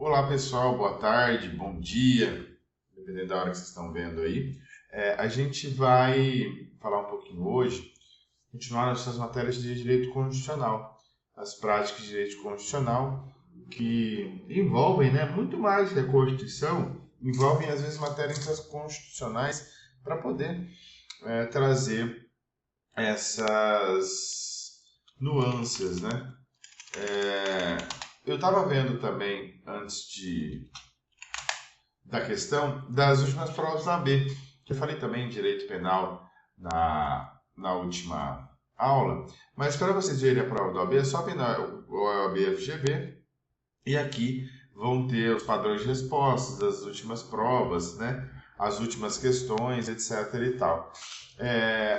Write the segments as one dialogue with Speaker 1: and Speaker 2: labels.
Speaker 1: Olá pessoal, boa tarde, bom dia, dependendo da hora que vocês estão vendo aí. A gente vai falar um pouquinho hoje, continuar nessas matérias de direito constitucional, as práticas de direito constitucional que envolvem, muito mais que a Constituição, envolvem às vezes matérias constitucionais para poder trazer essas nuances, né? Eu estava vendo também, da questão das últimas provas da OAB, que eu falei também em direito penal na última aula, mas para vocês verem a prova da OAB, é só vir na OAB FGV e aqui vão ter os padrões de respostas das últimas provas, né? As últimas questões, etc. e tal.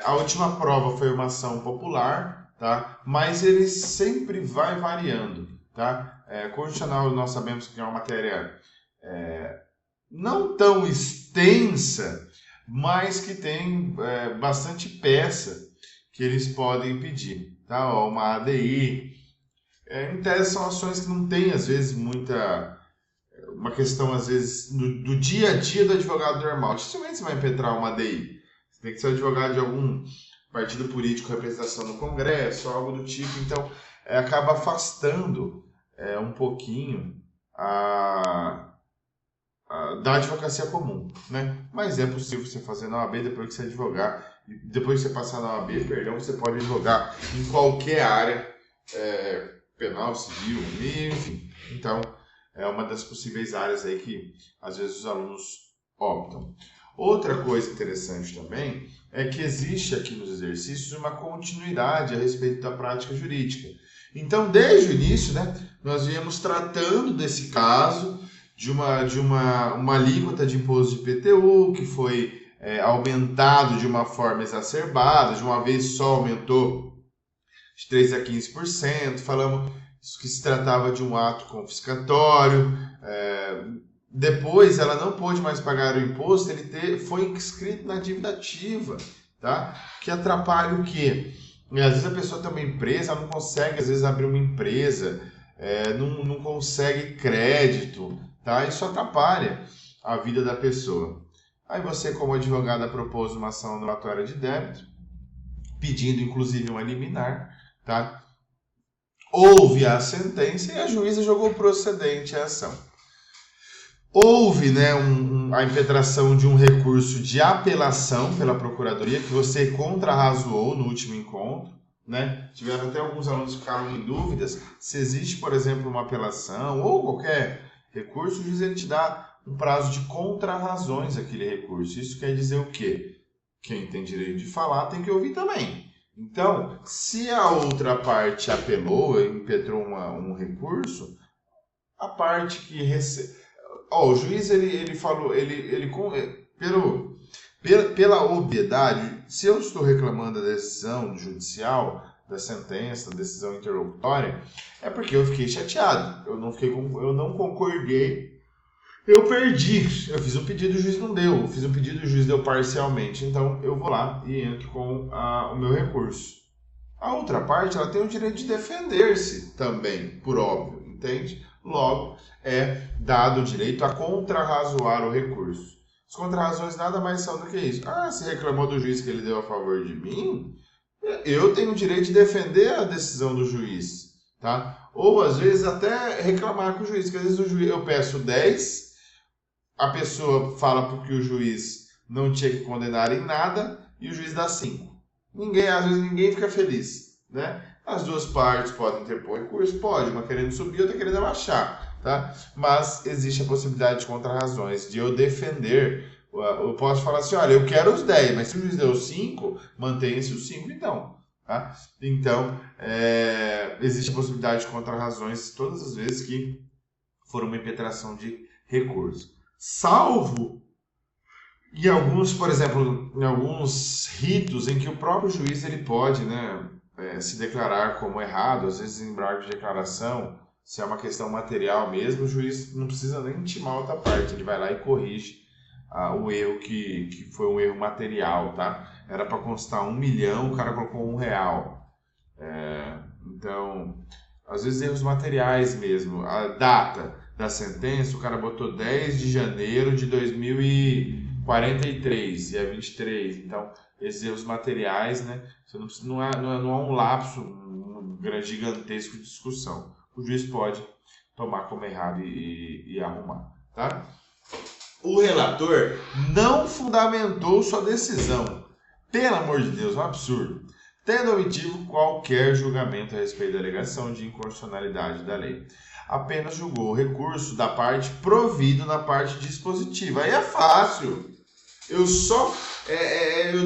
Speaker 1: A última prova foi uma ação popular, tá? Mas ele sempre vai variando. Tá? Constitucional, nós sabemos que é uma matéria não tão extensa, mas que tem bastante peça que eles podem pedir. Tá? Uma ADI. Em tese, são ações que não tem, às vezes, uma questão, às vezes, do dia a dia do advogado normal. Dificilmente você vai impetrar uma ADI. Você tem que ser advogado de algum partido político, representação no Congresso, algo do tipo. Então, acaba afastando um pouquinho da advocacia comum, né? Mas é possível você fazer na OAB depois que você advogar. Depois que você passar na OAB, você pode advogar em qualquer área, penal, civil, enfim. Então, é uma das possíveis áreas aí que às vezes os alunos optam. Outra coisa interessante também é que existe aqui nos exercícios uma continuidade a respeito da prática jurídica. Então, desde o início, nós viemos tratando desse caso de uma alíquota de imposto de IPTU que foi aumentado de uma forma exacerbada, de uma vez só aumentou de 3% a 15%, falamos que se tratava de um ato confiscatório. Depois ela não pôde mais pagar o imposto, foi inscrito na dívida ativa, tá? Que atrapalha o quê? Às vezes a pessoa tem uma empresa, ela não consegue, às vezes, abrir uma empresa, não consegue crédito, tá? Isso atrapalha a vida da pessoa. Aí você, como advogada, propôs uma ação anulatória de débito, pedindo, inclusive, uma liminar, tá? Houve a sentença e a juíza jogou procedente a ação. Houve a impetração de um recurso de apelação pela Procuradoria, que você contrarrazoou no último encontro. Tiveram até alguns alunos que ficaram em dúvidas se existe, por exemplo, uma apelação ou qualquer recurso, o juiz ele te dá um prazo de contrarrazões àquele recurso. Isso quer dizer o quê? Quem tem direito de falar tem que ouvir também. Então, se a outra parte apelou, impetrou um recurso, a parte que recebe... o juiz ele falou, pela obviedade, se eu estou reclamando da decisão judicial, da sentença, da decisão interlocutória, é porque eu fiquei chateado, eu não concordei, eu perdi, eu fiz um pedido, o juiz não deu, eu fiz um pedido, o juiz deu parcialmente, então eu vou lá e entro com o meu recurso. A outra parte, ela tem o direito de defender-se também, por óbvio, entende? Logo, é dado o direito a contrarrazoar o recurso. As contrarrazões nada mais são do que isso. Se reclamou do juiz que ele deu a favor de mim, eu tenho o direito de defender a decisão do juiz, tá? Ou, às vezes, até reclamar com o juiz, porque às vezes eu peço 10, a pessoa fala porque o juiz não tinha que condenar em nada e o juiz dá 5. Às vezes ninguém fica feliz, né? As duas partes podem interpor recurso, pode, uma querendo subir, outra querendo abaixar, tá? Mas existe a possibilidade de contrarrazões, de eu defender. Eu posso falar assim, olha, eu quero os 10, mas se o juiz deu 5, mantenha-se os 5 então. Tá? Então, existe a possibilidade de contrarrazões todas as vezes que for uma impetração de recurso. Salvo em alguns, por exemplo, em alguns ritos em que o próprio juiz ele pode, se declarar como errado, às vezes em embargo de declaração, se é uma questão material mesmo, o juiz não precisa nem intimar outra parte, ele vai lá e corrige o erro que foi um erro material, tá? Era para constar 1 milhão, o cara colocou R$1. Então, às vezes erros materiais mesmo, a data, da sentença, o cara botou 10 de janeiro de 2043 e é 23. Então, esses erros materiais, né? Você não há um lapso gigantesco de discussão. O juiz pode tomar como errado e arrumar, tá? O relator não fundamentou sua decisão. Pelo amor de Deus, um absurdo. Tendo omitido qualquer julgamento a respeito da alegação de inconstitucionalidade da lei. Apenas julgou o recurso da parte provido na parte dispositiva. Aí é fácil. Eu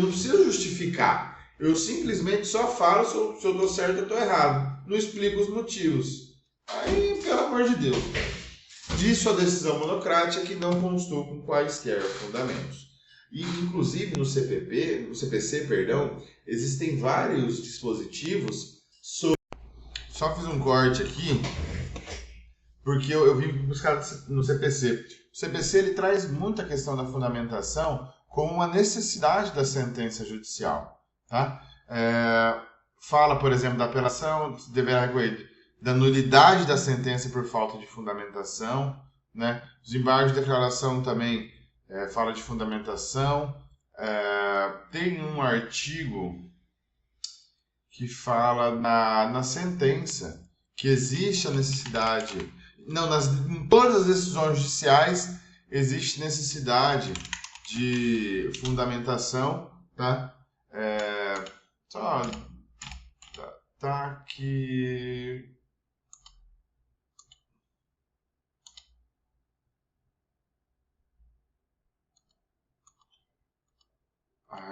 Speaker 1: não preciso justificar. Eu simplesmente só falo se eu estou certo ou estou errado. Não explico os motivos. Aí, pelo amor de Deus. Diz sua decisão monocrática que não constou com quaisquer fundamentos. E, inclusive, no CPC, existem vários dispositivos sobre... Só fiz um corte aqui, porque eu vim buscar no CPC. O CPC ele traz muita questão da fundamentação como uma necessidade da sentença judicial. Tá? Fala, por exemplo, da apelação, deverá recorrer da nulidade da sentença por falta de fundamentação. Né? Os embargos de declaração também fala de fundamentação. Tem um artigo que fala na sentença que existe a necessidade... Não, em todas as decisões judiciais existe necessidade de fundamentação, tá? Tá aqui...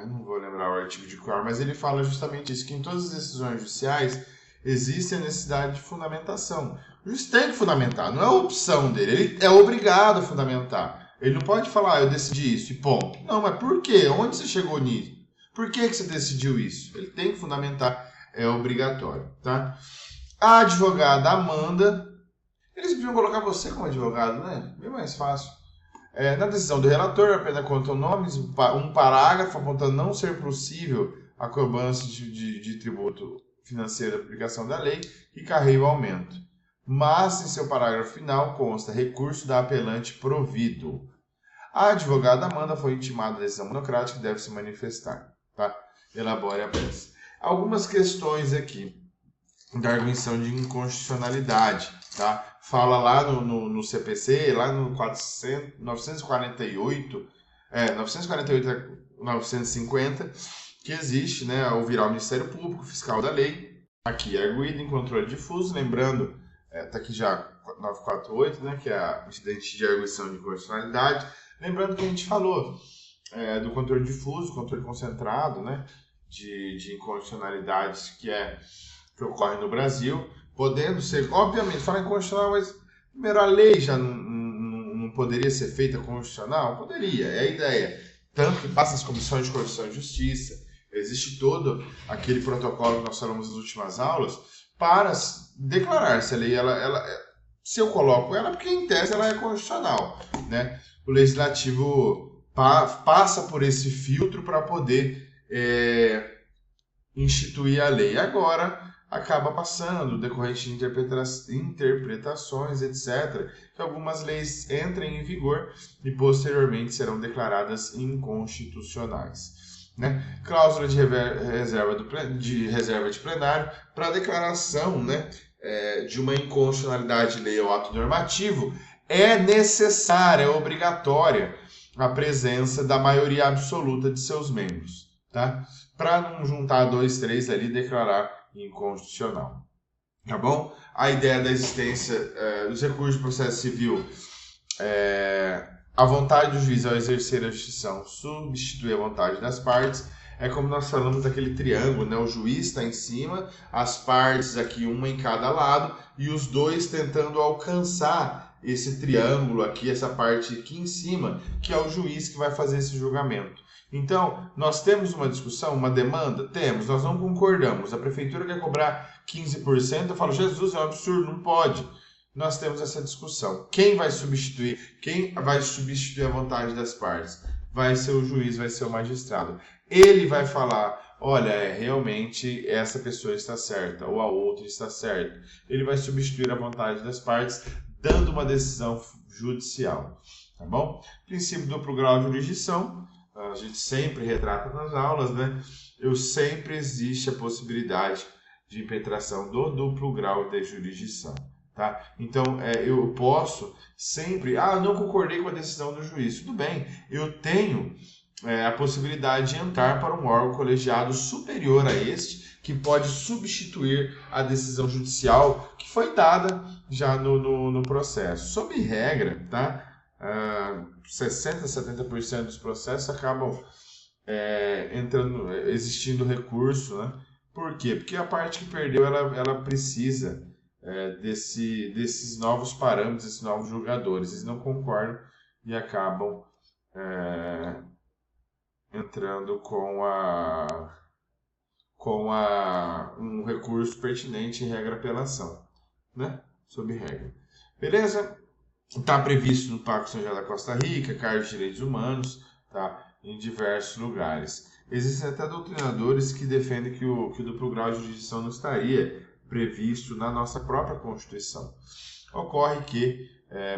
Speaker 1: não vou lembrar o artigo de cor, mas ele fala justamente isso, que em todas as decisões judiciais existe a necessidade de fundamentação. O juiz tem que fundamentar, não é opção dele, ele é obrigado a fundamentar. Ele não pode falar, eu decidi isso e ponto. Não, mas por quê? Onde você chegou nisso? Por que você decidiu isso? Ele tem que fundamentar, é obrigatório, tá? A advogada Amanda, eles podiam colocar você como advogado, né? Bem mais fácil. Na decisão do relator, apenas contam nomes, um parágrafo apontando não ser possível a cobrança de tributo financeiro da aplicação da lei que carrega o aumento. Mas, em seu parágrafo final, consta recurso da apelante provido. A advogada Amanda foi intimada da decisão monocrática e deve se manifestar. Tá? Elabore a peça. Algumas questões aqui da arguição de inconstitucionalidade. Tá? Fala lá no CPC, lá no 948 a 950, que existe, né, ao virar o Ministério Público, fiscal da lei, aqui arguido em controle difuso, lembrando, está aqui já 948, né, que é a incidente de arguição de inconstitucionalidade, lembrando que a gente falou do controle difuso, controle concentrado, né, de inconstitucionalidades que ocorre no Brasil, podendo ser, obviamente, fala em constitucional, mas primeiro a lei já não poderia ser feita constitucional? Poderia, é a ideia. Tanto que passa as comissões de Constituição e Justiça, existe todo aquele protocolo que nós falamos nas últimas aulas para declarar se a lei, se eu coloco ela, porque em tese ela é constitucional, né? O Legislativo passa por esse filtro para poder instituir a lei. Agora acaba passando, decorrente de interpretações, etc., que algumas leis entrem em vigor e posteriormente serão declaradas inconstitucionais. Né? Cláusula de reserva de plenário para declaração, né, de uma inconstitucionalidade de lei ou ato normativo é necessária, é obrigatória a presença da maioria absoluta de seus membros, tá? Para não juntar 2, 3 ali e declarar inconstitucional. Tá bom? A ideia da existência dos recursos de processo civil, a vontade do juiz ao exercer a justiça substitui a vontade das partes. É como nós falamos daquele triângulo, né? O juiz está em cima, as partes aqui, uma em cada lado, e os dois tentando alcançar esse triângulo aqui, essa parte aqui em cima, que é o juiz que vai fazer esse julgamento. Então, nós temos uma discussão, uma demanda? Temos, nós não concordamos. A prefeitura quer cobrar 15%, eu falo, Jesus, é um absurdo, não pode. Nós temos essa discussão. Quem vai substituir a vontade das partes? Vai ser o juiz, vai ser o magistrado. Ele vai falar, olha, realmente essa pessoa está certa, ou a outra está certa. Ele vai substituir a vontade das partes, dando uma decisão judicial, tá bom? Princípio duplo grau de jurisdição, a gente sempre retrata nas aulas, né? Sempre existe a possibilidade de impetração do duplo grau de jurisdição, tá? Então, eu posso sempre... não concordei com a decisão do juiz. Tudo bem, eu tenho a possibilidade de entrar para um órgão colegiado superior a este, que pode substituir a decisão judicial que foi dada já no processo. Sob regra, tá? 60% a 70% dos processos acabam existindo recurso, né? Por quê? Porque a parte que perdeu, ela precisa desses novos parâmetros, desses novos julgadores. Eles não concordam e acabam entrando com um recurso pertinente em regra apelação, né? Sob regra. Beleza? Está previsto no Pacto São José da Costa Rica, Carta de Direitos Humanos, tá? Em diversos lugares. Existem até doutrinadores que defendem que o duplo grau de jurisdição não estaria previsto na nossa própria Constituição. Ocorre que,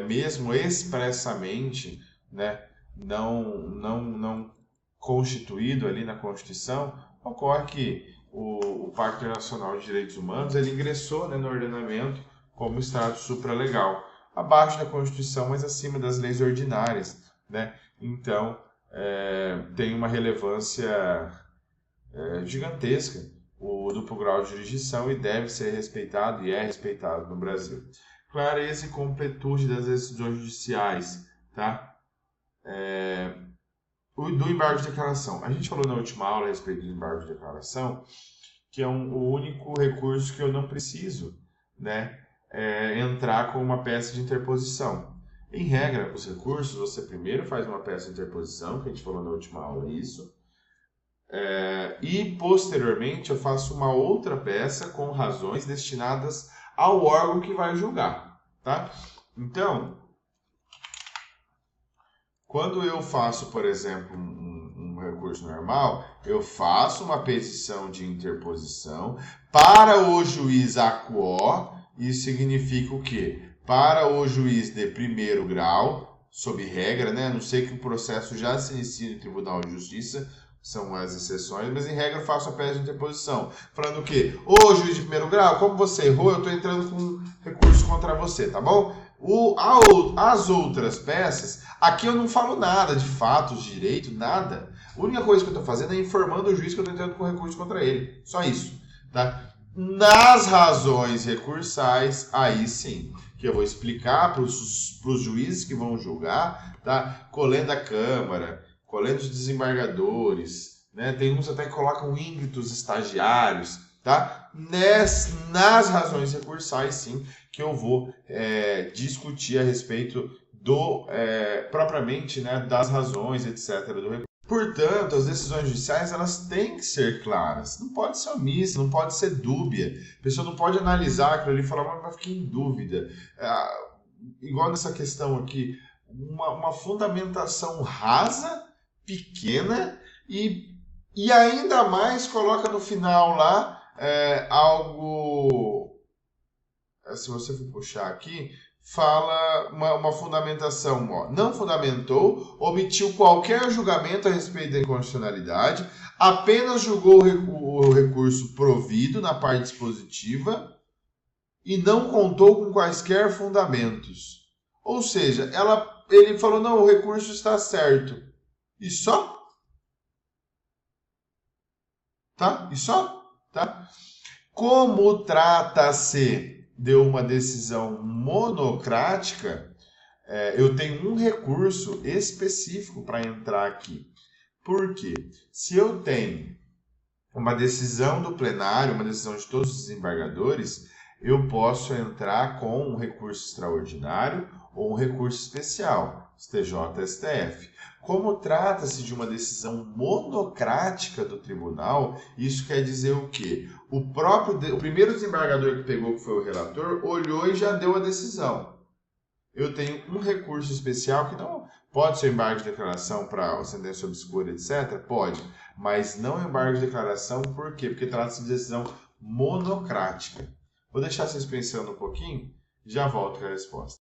Speaker 1: mesmo expressamente, né, não constituído ali na Constituição, ocorre que o Pacto Internacional de Direitos Humanos ele ingressou, né, no ordenamento como estado supralegal, abaixo da Constituição, mas acima das leis ordinárias, né? Então, tem uma relevância gigantesca o duplo grau de jurisdição e deve ser respeitado e é respeitado no Brasil. Clareza e completude das decisões judiciais, tá? Do embargo de declaração. A gente falou na última aula a respeito do embargo de declaração, que é o único recurso que eu não preciso, né, entrar com uma peça de interposição. Em regra, os recursos, você primeiro faz uma peça de interposição, que a gente falou na última aula isso, e posteriormente eu faço uma outra peça com razões destinadas ao órgão que vai julgar, tá? Então, quando eu faço, por exemplo, um recurso normal, eu faço uma petição de interposição para o juiz acuó. Isso significa o quê? Para o juiz de primeiro grau, sob regra, né? A não sei que o processo já se inicie no Tribunal de Justiça, são as exceções, mas em regra eu faço a peça de interposição. Falando o quê? Ô juiz de primeiro grau, como você errou, eu estou entrando com recurso contra você, tá bom? As outras peças, aqui eu não falo nada de fatos, de direito, nada. A única coisa que eu estou fazendo é informando o juiz que eu estou entrando com recurso contra ele. Só isso, tá? Nas razões recursais, aí sim, que eu vou explicar para os juízes que vão julgar, tá? Colendo a Câmara, colendo os desembargadores, né? Tem uns até que colocam ímpetos estagiários, tá? Nas razões recursais, sim, que eu vou discutir a respeito propriamente, né, das razões, etc. do recurso. Portanto, as decisões judiciais elas têm que ser claras. Não pode ser omissa, não pode ser dúbia. A pessoa não pode analisar aquilo ali e falar, mas vai ficar em dúvida. Igual nessa questão aqui, uma fundamentação rasa, pequena e ainda mais coloca no final lá algo... Se você for puxar aqui, fala uma fundamentação, não fundamentou, omitiu qualquer julgamento a respeito da inconstitucionalidade, apenas julgou o recurso provido na parte dispositiva e não contou com quaisquer fundamentos. Ou seja, ele falou, não, o recurso está certo. E só? Tá? E só? Tá? Como trata-se de uma decisão monocrática, eu tenho um recurso específico para entrar aqui. Por quê? Se eu tenho uma decisão do plenário, uma decisão de todos os desembargadores, eu posso entrar com um recurso extraordinário ou um recurso especial, STJ, STF. Como trata-se de uma decisão monocrática do tribunal, isso quer dizer o quê? O primeiro desembargador que pegou, que foi o relator, olhou e já deu a decisão. Eu tenho um recurso especial que não pode ser embargo de declaração para sentença obscura, etc. Pode, mas não embargo de declaração, por quê? Porque trata-se de decisão monocrática. Vou deixar vocês pensando um pouquinho, já volto com a resposta.